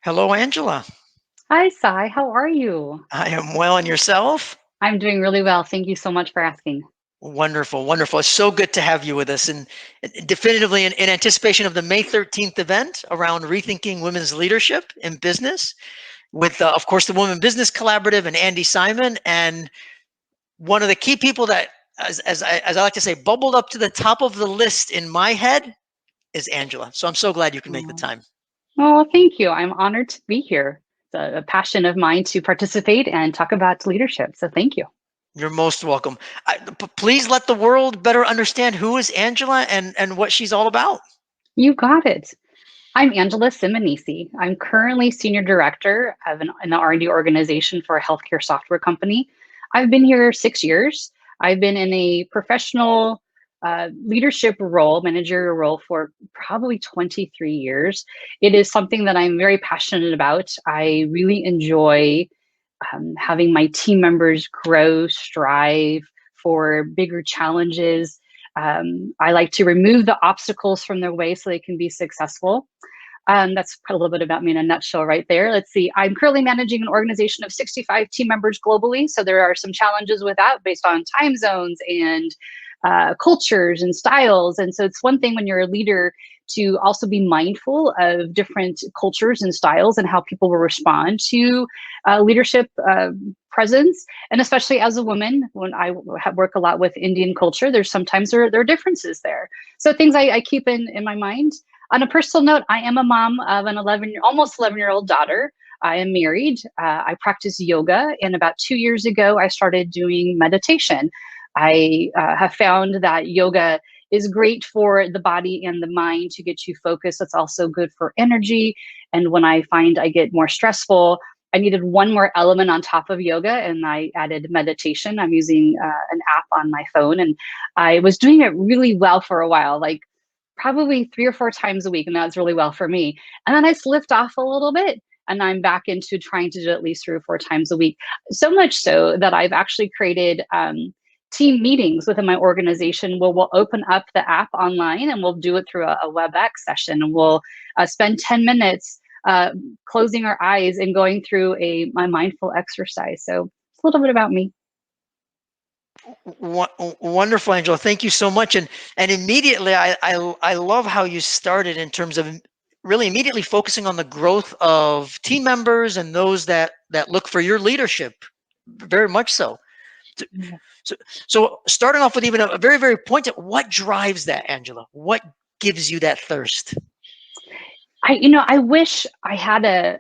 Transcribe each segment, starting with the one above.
Hello, Angela. Hi, Sai. How are you? I am well, and yourself? I'm doing really well. Thank you so much for asking. Wonderful, wonderful. It's so good to have you with us, and definitively in anticipation of the May 13th event around rethinking women's leadership in business, with of course the Women Business Collaborative and Andy Simon, and one of the key people that, as I like to say, bubbled up to the top of the list in my head is Angela. So I'm so glad you can make the Oh, time. thank you. I'm honored to be here. It's a passion of mine to participate and talk about leadership. So thank you. You're most welcome. Please let the world better understand who is Angela and what she's all about. You got it. I'm Angela Ciminnisi. I'm currently Senior Director of an R&D organization for a healthcare software company. I've been here 6 years. I've been in a professional leadership role, managerial role for probably 23 years. It is something that I'm very passionate about. I really enjoy having my team members grow, strive for bigger challenges. I like to remove the obstacles from their way so they can be successful. That's a little bit about me in a nutshell right there. Let's see. I'm currently managing an organization of 65 team members globally. So there are some challenges with that based on time zones and cultures and styles. And so it's one thing when you're a leader to also be mindful of different cultures and styles and how people will respond to leadership presence. And especially as a woman, when I work a lot with Indian culture, there's sometimes there are differences there. So things I keep in my mind. On a personal note, I am a mom of an almost 11-year-old daughter. I am married. I practice yoga, and about 2 years ago, I started doing meditation. I have found that yoga is great for the body and the mind to get you focused. It's also good for energy. And when I find I get more stressful, I needed one more element on top of yoga, and I added meditation. I'm using an app on my phone, and I was doing it really well for a while, like probably 3 or 4 times a week, and that's really well for me. And then I slipped off a little bit, and I'm back into trying to do at least 3 or 4 times a week. So much so that I've actually created team meetings within my organization where we'll open up the app online and we'll do it through a WebEx session, and we'll spend 10 minutes closing our eyes and going through my mindful exercise. So it's a little bit about me. Wonderful, Angela. Thank you so much. And immediately, I love how you started in terms of really immediately focusing on the growth of team members and those that look for your leadership. Very much so. So, so starting off with even a very, very pointed, what drives that, Angela? What gives you that thirst? I wish I had a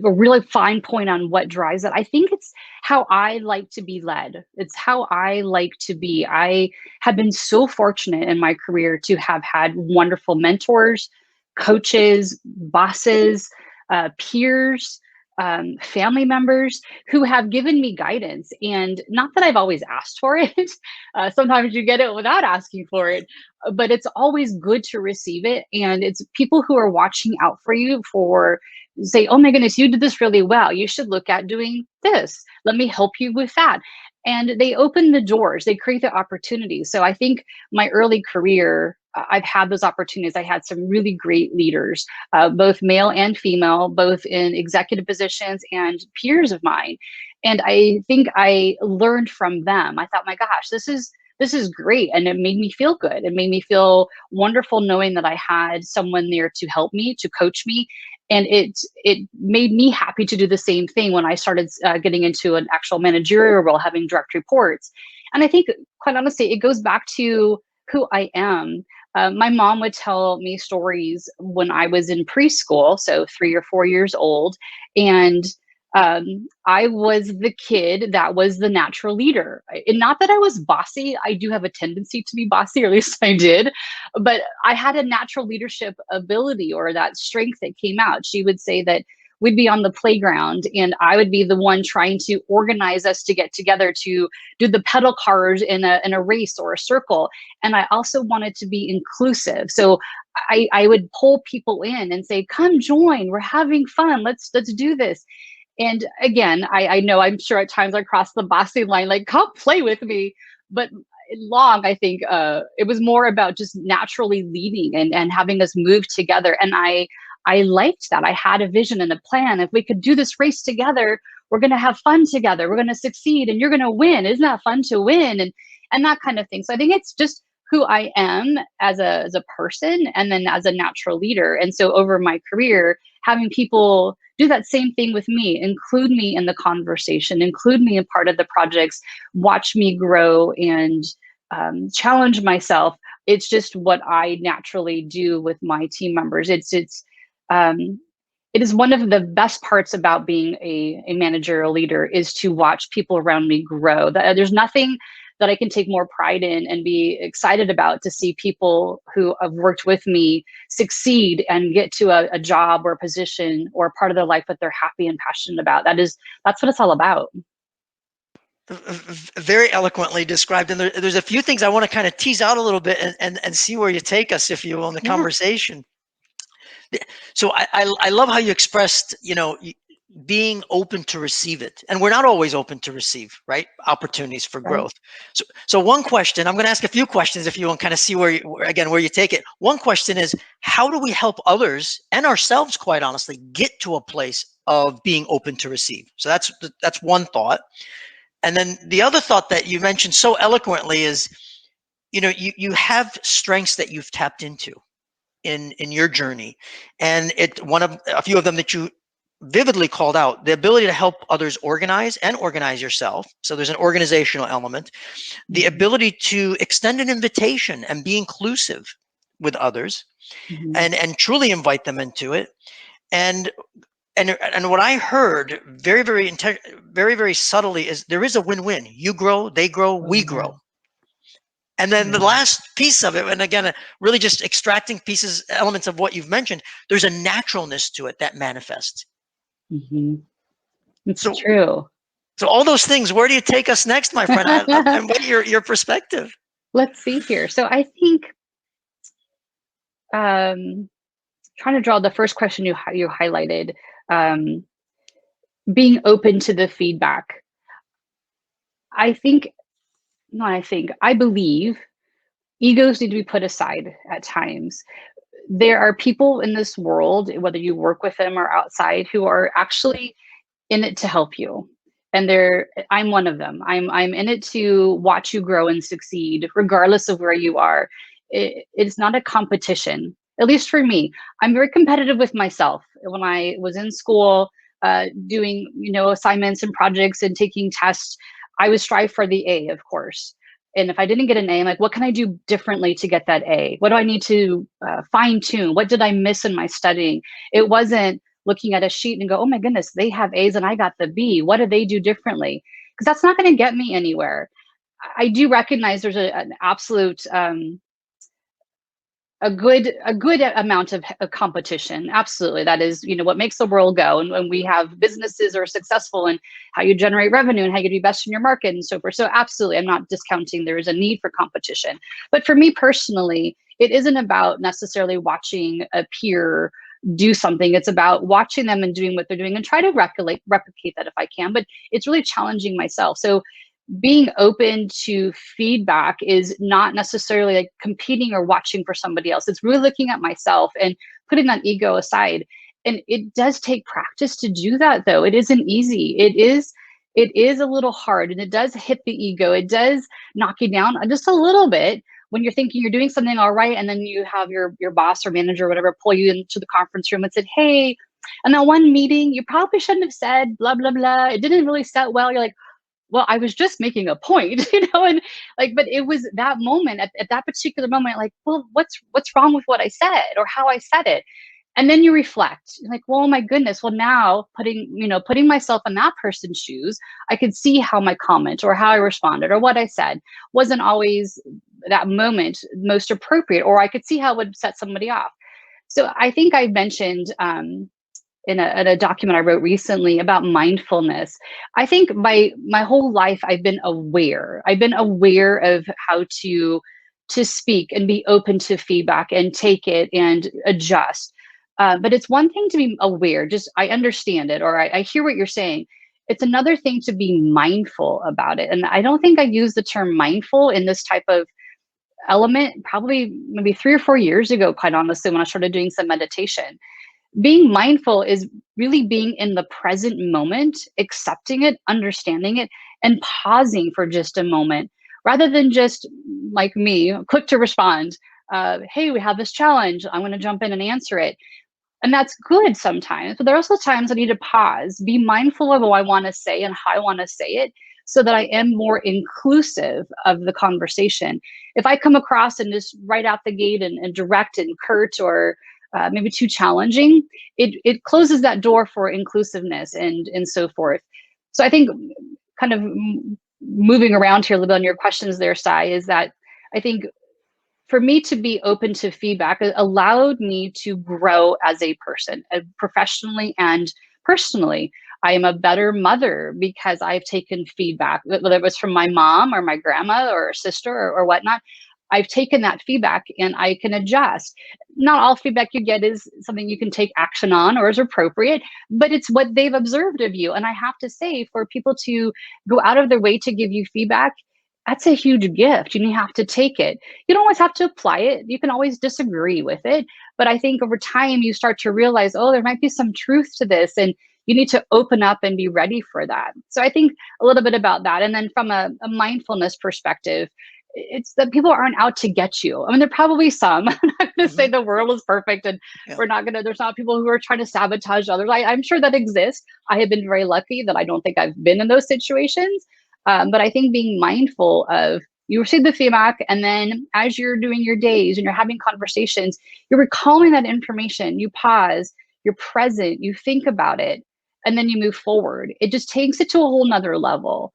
really fine point on what drives it. I think it's how I like to be led. It's how I like to be. I have been so fortunate in my career to have had wonderful mentors, coaches, bosses, peers, family members who have given me guidance. And not that I've always asked for it. Sometimes you get it without asking for it, but it's always good to receive it. And it's people who are watching out for you for say, oh my goodness, you did this really well. You should look at doing this. Let me help you with that. And they open the doors, they create the opportunities. So I think my early career, I've had those opportunities. I had some really great leaders, both male and female, both in executive positions and peers of mine. And I think I learned from them. I thought, my gosh, this is great, and it made me feel good. It made me feel wonderful knowing that I had someone there to help me, to coach me, and it made me happy to do the same thing when I started getting into an actual managerial role, having direct reports. And I think, quite honestly, it goes back to who I am. My mom would tell me stories when I was in preschool, so 3 or 4 years old, and I was the kid that was the natural leader. And not that I was bossy. I do have a tendency to be bossy, or at least I did, but I had a natural leadership ability or that strength that came out. She would say that we'd be on the playground and I would be the one trying to organize us to get together to do the pedal cars in a race or a circle. And I also wanted to be inclusive. So I would pull people in and say, come join, we're having fun. Let's do this. And again, I know I'm sure at times I crossed the bossy line, like, come play with me. But long, I think it was more about just naturally leading and having us move together. And I liked that. I had a vision and a plan. If we could do this race together, we're going to have fun together. We're going to succeed and you're going to win. Isn't that fun to win? And that kind of thing. So I think it's just who I am as a person and then as a natural leader. And so over my career, having people do that same thing with me, include me in the conversation, include me in part of the projects, watch me grow and challenge myself. It's just what I naturally do with my team members. It is one of the best parts about being a managerial leader is to watch people around me grow. There's nothing that I can take more pride in and be excited about to see people who have worked with me succeed and get to a job or a position or a part of their life that they're happy and passionate about. That's what it's all about. Very eloquently described. And there's a few things I want to kind of tease out a little bit and see where you take us, if you will, in the conversation. So I love how you expressed, being open to receive it. And we're not always open to receive, right? Opportunities for growth. So one question, I'm going to ask a few questions if you want to kind of see where you take it. One question is, how do we help others and ourselves, quite honestly, get to a place of being open to receive? So that's one thought. And then the other thought that you mentioned so eloquently is, you have strengths that you've tapped into in your journey, and one of a few of them that you vividly called out: the ability to help others organize and organize yourself. So there's an organizational element, the ability to extend an invitation and be inclusive with others, and truly invite them into it. And what I heard very, very, very, very subtly is there is a win-win. You grow, they grow, we grow. And then the last piece of it, and again, really just extracting elements of what you've mentioned, there's a naturalness to it that manifests. It's true. So all those things, where do you take us next, my friend? I invite your perspective. Let's see here. So I think trying to draw the first question you highlighted, being open to the feedback. I believe egos need to be put aside at times. There are people in this world, whether you work with them or outside, who are actually in it to help you. And I'm one of them. I'm in it to watch you grow and succeed, regardless of where you are. It's not a competition, at least for me. I'm very competitive with myself. When I was in school, doing assignments and projects and taking tests, I would strive for the A, of course. And if I didn't get an A, I'm like, what can I do differently to get that A? What do I need to fine tune? What did I miss in my studying? It wasn't looking at a sheet and go, oh my goodness, they have A's and I got the B. What did they do differently? Because that's not going to get me anywhere. I do recognize there's an absolute a good amount of competition. Absolutely. That is, what makes the world go. And when we have businesses are successful and how you generate revenue and how you do best in your market and so forth. So absolutely, I'm not discounting there is a need for competition. But for me personally, it isn't about necessarily watching a peer do something. It's about watching them and doing what they're doing and try to replicate that if I can. But it's really challenging myself. So being open to feedback is not necessarily like competing or watching for somebody else. It's really looking at myself and putting that ego aside. And it does take practice to do that, though. It isn't easy. It is a little hard, and it does hit the ego. It does knock you down just a little bit when you're thinking you're doing something all right, and then you have your boss or manager or whatever pull you into the conference room and said, hey, and that one meeting you probably shouldn't have said blah blah blah. It didn't really set well. You're like, well, I was just making a point, and like, but it was that moment at that particular moment, like, well, what's wrong with what I said or how I said it? And then you reflect, you're like, well, my goodness. Well, now putting myself in that person's shoes, I could see how my comment or how I responded or what I said wasn't always that moment most appropriate, or I could see how it would set somebody off. So I think I mentioned, in a document I wrote recently about mindfulness. I think my whole life I've been aware. I've been aware of how to speak and be open to feedback and take it and adjust. But it's one thing to be aware, just I understand it, or I hear what you're saying. It's another thing to be mindful about it. And I don't think I use the term mindful in this type of element probably maybe 3 or 4 years ago, quite honestly, when I started doing some meditation. being mindful is really being in the present moment, accepting it, understanding it, and pausing for just a moment rather than just like me, quick to respond. Hey, we have this challenge. I'm going to jump in and answer it. And that's good sometimes, but there are also times I need to pause, be mindful of what I want to say and how I want to say it so that I am more inclusive of the conversation. If I come across and just right out the gate and direct and curt or maybe too challenging, it closes that door for inclusiveness and so forth. So I think kind of moving around here a little bit on your questions there, Sai, is that I think for me to be open to feedback allowed me to grow as a person, professionally and personally. I am a better mother because I've taken feedback, whether it was from my mom or my grandma or sister or whatnot. I've taken that feedback and I can adjust. Not all feedback you get is something you can take action on or is appropriate, but it's what they've observed of you. And I have to say, for people to go out of their way to give you feedback, that's a huge gift and you have to take it. You don't always have to apply it. You can always disagree with it. But I think over time you start to realize, oh, there might be some truth to this. And you need to open up and be ready for that. So I think a little bit about that. And then from a mindfulness perspective, it's that people aren't out to get you. I mean, there are probably some. I'm not going to say the world is perfect and Yeah. there's not people who are trying to sabotage others. I'm sure that exists. I have been very lucky that I don't think I've been in those situations. But I think being mindful of, you receive the feedback, and then as you're doing your days and you're having conversations, you're recalling that information, you pause, you're present, you think about it, and then you move forward. It just takes it to a whole nother level.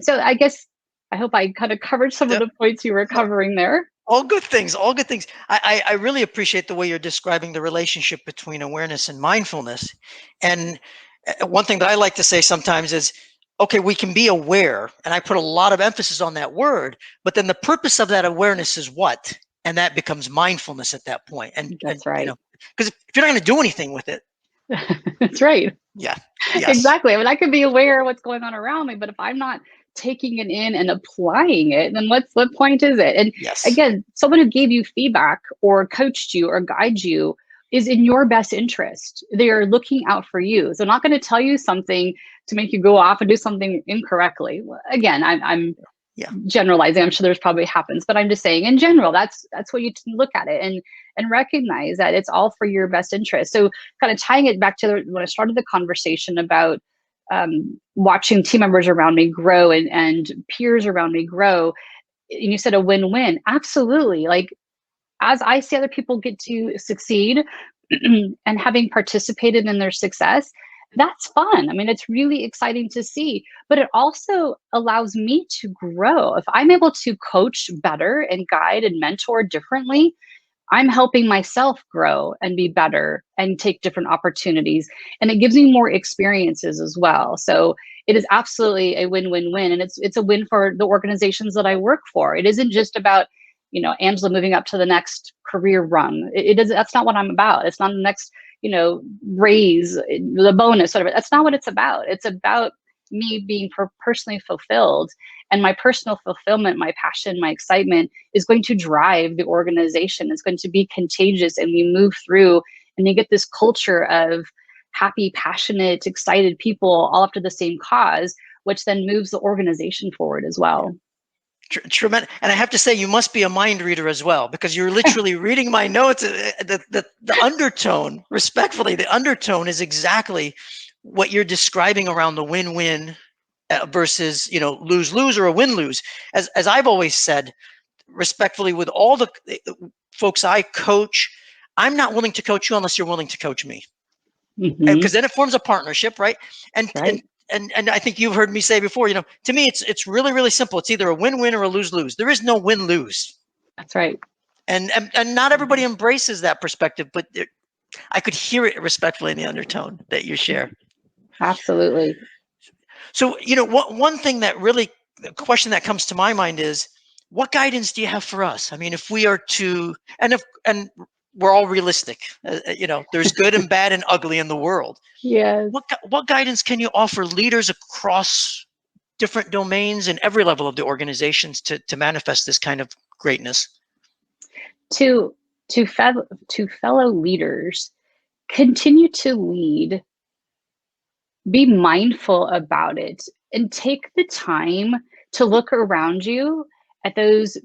So I guess, I hope I kind of covered some of Yep. the points you were No, covering there. all good things, all good things. I really appreciate the way you're describing the relationship between awareness and mindfulness. And one thing that I like to say sometimes is, okay, we can be aware, and I put a lot of emphasis on that word, but then the purpose of that awareness is what? And that becomes mindfulness at that point. And That's right. because if you're not going to do anything with it, That's right. yeah, yes, Exactly. I mean, I could be aware of what's going on around me, but if I'm not taking it in and applying it, then what point is it? And yes, again, someone who gave you feedback or coached you or guide you is in your best interest. They are looking out for you. So, not going to tell you something to make you go off and do something incorrectly. Again, I'm yeah, generalizing. I'm sure there's probably happens, but I'm just saying in general, that's what you look at it and recognize that it's all for your best interest. So kind of tying it back to when I started the conversation about watching team members around me grow and peers around me grow, and you said a win-win. Absolutely. Like as I see other people get to succeed and having participated in their success, that's fun. I mean, it's really exciting to see, but it also allows me to grow. If I'm able to coach better and guide and mentor differently, I'm helping myself grow and be better and take different opportunities. And it gives me more experiences as well. So it is absolutely a win-win-win. And it's a win for the organizations that I work for. It isn't just about, Angela moving up to the next career rung. It is, that's not what I'm about. It's not the next, raise, the bonus, sort of. That's not what it's about. It's about me being personally fulfilled, and my personal fulfillment, my passion, my excitement is going to drive the organization. It's going to be contagious, and we move through and you get this culture of happy, passionate, excited people all after the same cause, which then moves the organization forward as well. tremendous. And I have to say, you must be a mind reader as well, because you're literally reading my notes. The undertone, respectfully, the undertone is exactly what you're describing around the win-win versus lose-lose or a win-lose. As I've always said, respectfully, with all the folks I coach, I'm not willing to coach you unless you're willing to coach me, because then it forms a partnership, right? And Right. and I think you've heard me say before, to me, it's really, really simple. It's either a win-win or a lose-lose. There is no win-lose. That's right. And not everybody embraces that perspective, but I could hear it respectfully in the undertone that you share. Absolutely. So, one thing that really, the question that comes to my mind is, what guidance do you have for us? I mean, if we are to, and we're all realistic, there's good and bad and ugly in the world. Yes. What guidance can you offer leaders across different domains and every level of the organizations to manifest this kind of greatness? To fellow leaders, continue to lead, be mindful about it, and take the time to look around you at those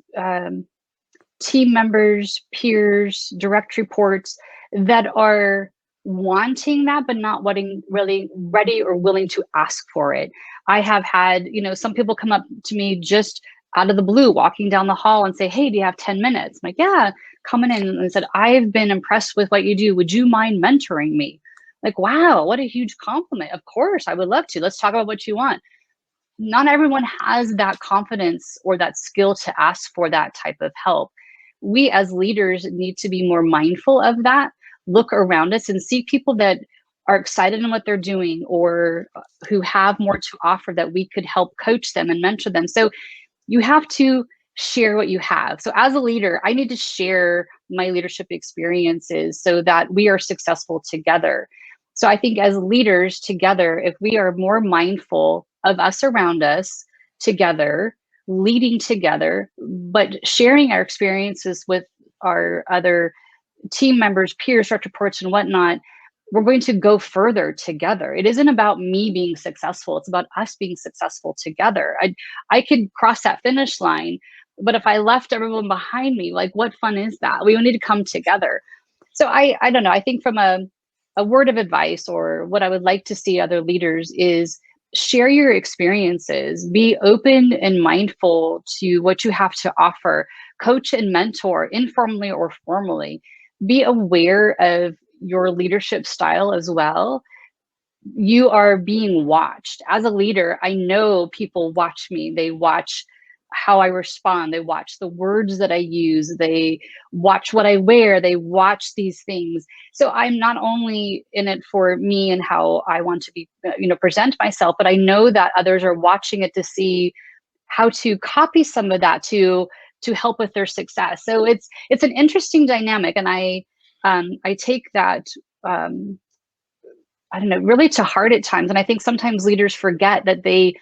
team members, peers, direct reports that are wanting that, but not wanting really ready or willing to ask for it. I have had, some people come up to me just out of the blue, walking down the hall and say, "Hey, do you have 10 minutes?" I'm like, "Yeah," coming in and said, "I've been impressed with what you do. Would you mind mentoring me?" Like, wow, what a huge compliment. Of course, I would love to. Let's talk about what you want. Not everyone has that confidence or that skill to ask for that type of help. We as leaders need to be more mindful of that, look around us and see people that are excited in what they're doing or who have more to offer that we could help coach them and mentor them. So you have to share what you have. So as a leader, I need to share my leadership experiences so that we are successful together. So I think as leaders together, if we are more mindful of us around us together, leading together, but sharing our experiences with our other team members, peers, direct reports, and whatnot, we're going to go further together. It isn't about me being successful. It's about us being successful together. I could cross that finish line, but if I left everyone behind me, like what fun is that? We need to come together. So I don't know. I think from a word of advice or what I would like to see other leaders is share your experiences, be open and mindful to what you have to offer, coach and mentor informally or formally, be aware of your leadership style as well. You are being watched. As a leader, I know people watch me. They watch how I respond. They watch the words that I use. They watch what I wear. They watch these things. So I'm not only in it for me and how I want to be, present myself, but I know that others are watching it to see how to copy some of that to help with their success. So it's an interesting dynamic, and I take that I don't know, really to heart at times. And I think sometimes leaders forget that they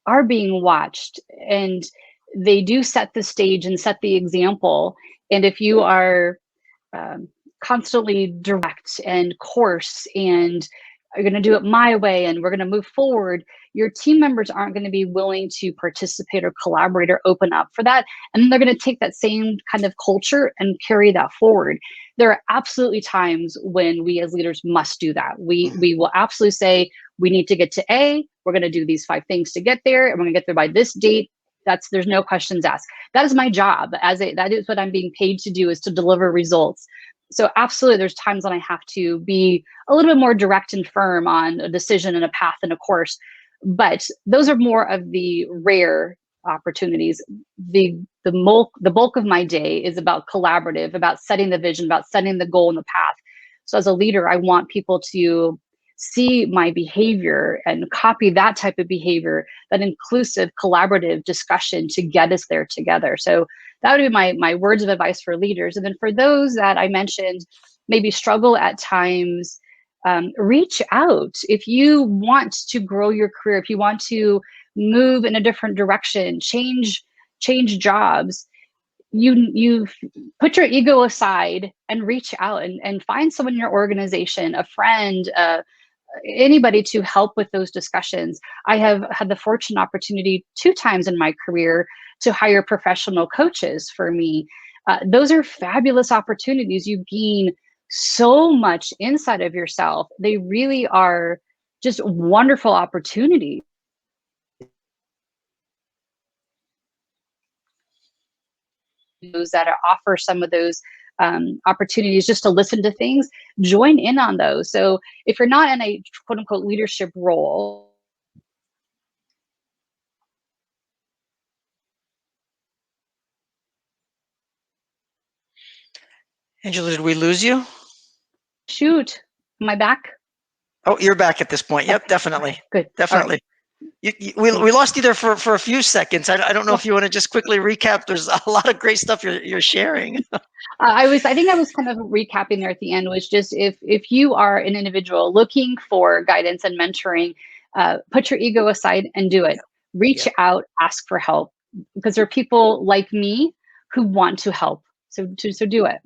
are being watched and they do set the stage and set the example. And if you are um, constantly direct and coarse and are going to do it my way and we're going to move forward, your team members aren't going to be willing to participate or collaborate or open up for that. And they're going to take that same kind of culture and carry that forward. There are absolutely times when we as leaders must do that. We will absolutely say, we need to get to A, we're going to do these 5 things to get there, and we're going to get there by this date. There's no questions asked. That is my job. That is what I'm being paid to do, is to deliver results. So absolutely, there's times when I have to be a little bit more direct and firm on a decision and a path and a course. But those are more of the rare opportunities. The bulk of my day is about collaborative, about setting the vision, about setting the goal and the path. So as a leader, I want people to see my behavior and copy that type of behavior, that inclusive, collaborative discussion to get us there together. So that would be my words of advice for leaders. And then for those that I mentioned maybe struggle at times, reach out. If you want to grow your career, if you want to move in a different direction, change jobs, you put your ego aside and reach out and find someone in your organization, a friend, anybody to help with those discussions. I have had the fortunate opportunity 2 times in my career to hire professional coaches for me. Those are fabulous opportunities. You gain so much inside of yourself. They really are just wonderful opportunities. Those that offer some of those opportunities just to listen to things, join in on those. So if you're not in a quote unquote leadership role, Angela, did we lose you? shoot, am I back? Oh, you're back at this point. Yep, Okay, definitely. right, good. Definitely. We lost you there for a few seconds. I don't know if you want to just quickly recap. There's a lot of great stuff you're sharing. I think I was kind of recapping there at the end, was just if you are an individual looking for guidance and mentoring, put your ego aside and do it. Reach out, ask for help, because there are people like me who want to help. So do it.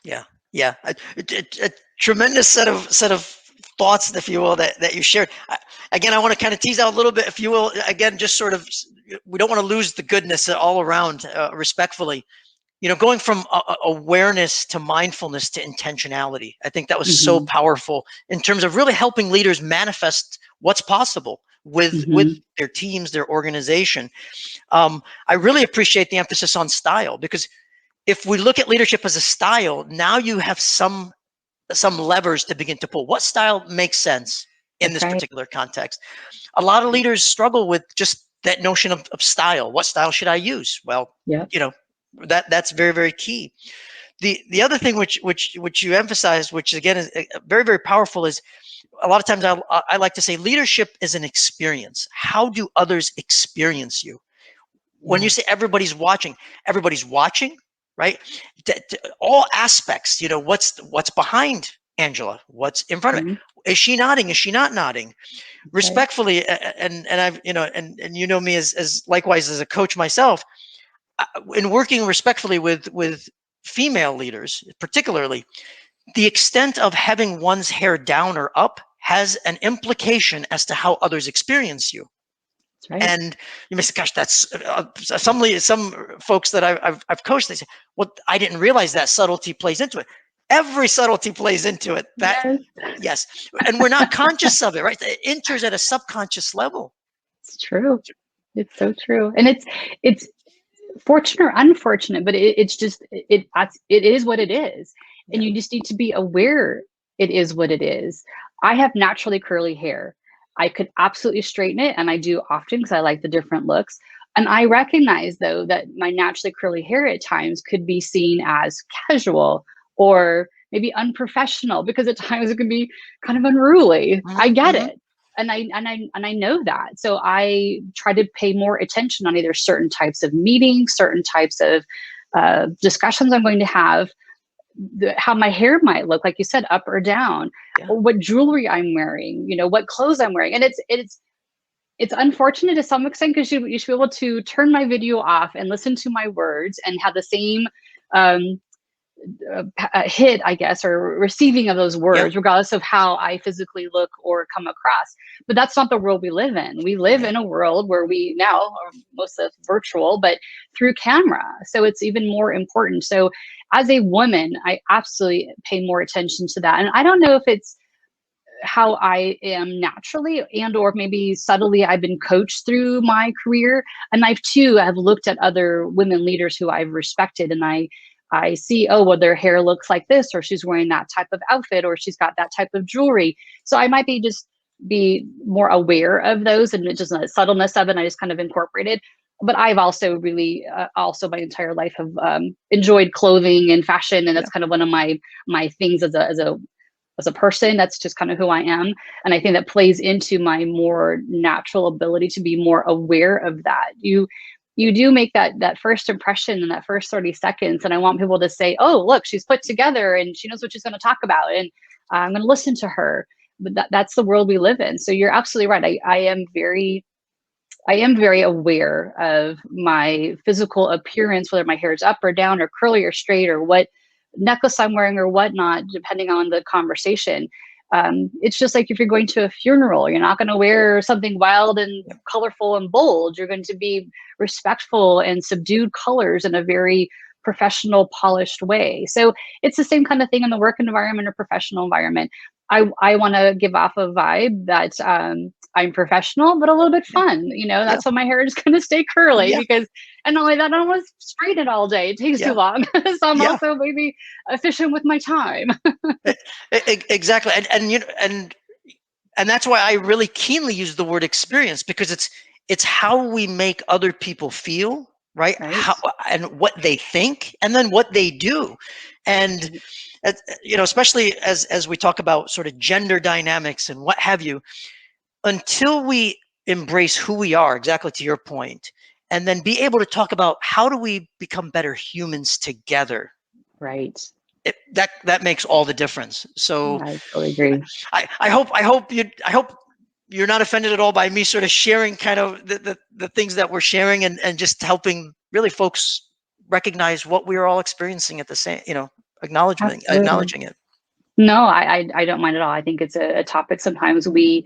Yeah. Yeah, a tremendous set of thoughts, if you will, that you shared. Again, I want to kind of tease out a little bit, if you will. Again, just sort of, we don't want to lose the goodness all around, respectfully. Going from awareness to mindfulness to intentionality. I think that was so Hmm. powerful in terms of really helping leaders manifest what's possible with Hmm. their teams, their organization. I really appreciate the emphasis on style, because if we look at leadership as a style, now you have some levers to begin to pull. What style makes sense in That's this right. particular context? A lot of leaders struggle with just that notion of style. What style should I use? Well, Yep. you know, that's very, very key. The other thing which you emphasize, which again is very, very powerful, is a lot of times I like to say leadership is an experience. How do others experience you? When you say Yes. everybody's watching, right? All aspects. What's behind Angela? What's in front of Mhm. it? Is she nodding? Is she not nodding? That's right. Respectfully, and I've and me as likewise as a coach myself, in working respectfully with female leaders, particularly, the extent of having one's hair down or up has an implication as to how others experience you. That's right. And you may say, "Gosh, that's some folks that I've coached." They say, "Well, I didn't realize that subtlety plays into it." Every subtlety plays into it. That Yes. Yes, and we're not conscious of it, right? It enters at a subconscious level. It's true. It's so true. And it's fortunate or unfortunate, but it's just it is what it is. And Yeah, you just need to be aware it is what it is. I have naturally curly hair. I could absolutely straighten it, and I do often because I like the different looks. And I recognize though that my naturally curly hair at times could be seen as casual or maybe unprofessional because at times it can be kind of unruly. I get hmm. it. And I know that. So I try to pay more attention on either certain types of meetings, certain types of discussions I'm going to have, how my hair might look, like you said, up or down, Yeah, or what jewelry I'm wearing, what clothes I'm wearing. And it's unfortunate to some extent because you should be able to turn my video off and listen to my words and have the same um, hit, I guess, or receiving of those yeah, words, regardless of how I physically look or come across. But that's not the world we live in. We live yeah. in a world where we now are most of virtual, but through camera. So it's even more important. So as a woman, I absolutely pay more attention to that. And I don't know if it's how I am naturally and or maybe subtly I've been coached through my career. And I've too have looked at other women leaders who I've respected and I see, oh, well, their hair looks like this, or she's wearing that type of outfit, or she's got that type of jewelry. So I might be more aware of those and just the subtleness of it. And I just kind of incorporated. But I've also really, also my entire life have enjoyed clothing and fashion, and Yeah. that's kind of one of my things as a person. That's just kind of who I am. And I think that plays into my more natural ability to be more aware of that. You do make that first impression in that first 30 seconds. And I want people to say, oh, look, she's put together and she knows what she's going to talk about. And I'm going to listen to her. But that's the world we live in. So you're absolutely right. I am very aware of my physical appearance, whether my hair is up or down or curly or straight or what necklace I'm wearing or whatnot, depending on the conversation. It's just like if you're going to a funeral, you're not going to wear something wild and Yeah. colorful and bold. You're going to be respectful and subdued colors in a very professional, polished way. So it's the same kind of thing in the work environment or professional environment. I want to give off a vibe that I'm professional, but a little bit Yeah. fun. Yeah. That's why my hair is going to stay curly Yeah. because, and not only that, I don't want to straighten it all day. It takes too Yeah. long. So I'm Yeah. also maybe efficient with my time. E- exactly. And that's why I really keenly use the word experience, because it's how we make other people feel, right? Right. How and what they think, and then what they do. And Right. especially as we talk about sort of gender dynamics and what have you, until we embrace who we are, exactly to your point, and then be able to talk about how do we become better humans together, Right. that makes all the difference. So I totally agree. I hope you're not offended at all by me sort of sharing kind of the things that we're sharing, and just helping really folks recognize what we're all experiencing at the same, Absolutely. acknowledging it. No, I don't mind at all. I think it's a topic sometimes we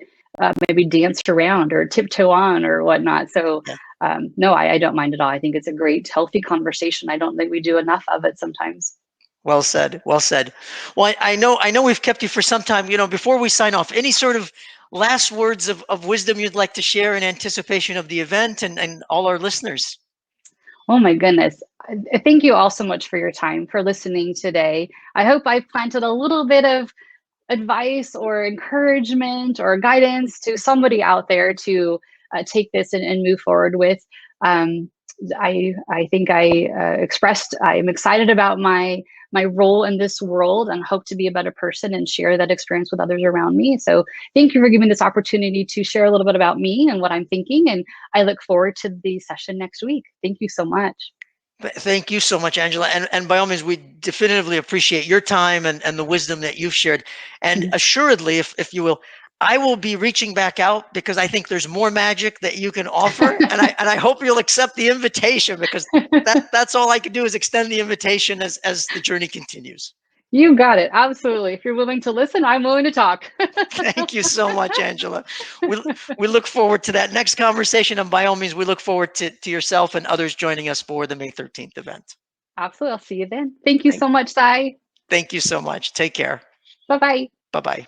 maybe dance around or tiptoe on or whatnot. So Yeah. no, I don't mind at all. I think it's a great, healthy conversation. I don't think we do enough of it sometimes. Well said. Well said. Well, I know we've kept you for some time. Before we sign off, any sort of last words of wisdom you'd like to share in anticipation of the event and all our listeners? Oh my goodness. Thank you all so much for your time, for listening today. I hope I planted a little bit of advice or encouragement or guidance to somebody out there to take this and move forward with. Um, I think I expressed I am excited about my role in this world and hope to be a better person and share that experience with others around me. So thank you for giving me this opportunity to share a little bit about me and what I'm thinking. And I look forward to the session next week. Thank you so much. Thank you so much, Angela. And by all means, we definitively appreciate your time and the wisdom that you've shared. And assuredly, if you will, I will be reaching back out because I think there's more magic that you can offer. And I hope you'll accept the invitation because that's all I can do is extend the invitation as the journey continues. You got it. Absolutely. If you're willing to listen, I'm willing to talk. Thank you so much, Angela. We, we look forward to that next conversation. And by all means, we look forward to yourself and others joining us for the May 13th event. Absolutely. I'll see you then. Thank you Thank, so much, Sai. thank you so much. Take care. Bye bye. Bye bye.